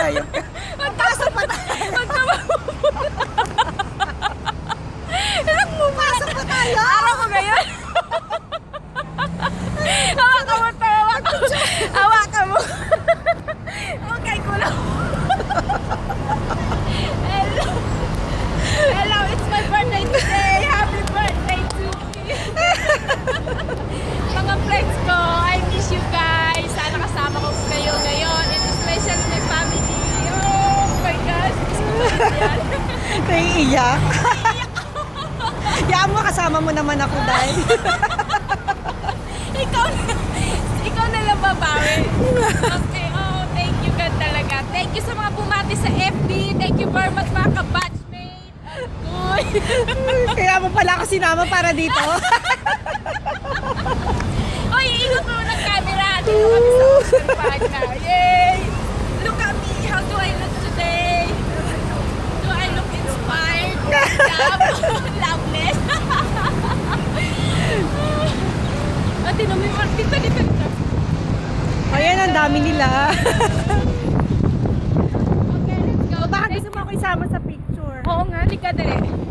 Ayun. Magpasok pa tayo. Pasok pa tayo. Araw ko ngayon. Hawakan mo to. Hawakan mo. Okay, kulo. Hello. Hello, it's my birthday today. Happy birthday to me. Mga friends ko, I miss you guys. Sana kasama ko kayo ngayon. And especially my family. Oh my gosh. Miss ko pa yan. Naiiyak. Yaan mo, kasama mo naman ako dahil. ikaw na lang babawi. Okay, oh, thank you God talaga. Thank you sa mga bumati sa FB. Thank you very much mga ka-batchmate. Good. Kaya mo pala ako sinama para dito. Oy, ikot mo ng camera. Dito kami sa Oscar Paga. Yay! Look at me. How do I look today? Do I look inspired? Loveless? Ate, namin dito. Ayan, ang dami nila. Okay, let's go. Baka gusto mo ako isama sa picture. Oo nga, lika dali.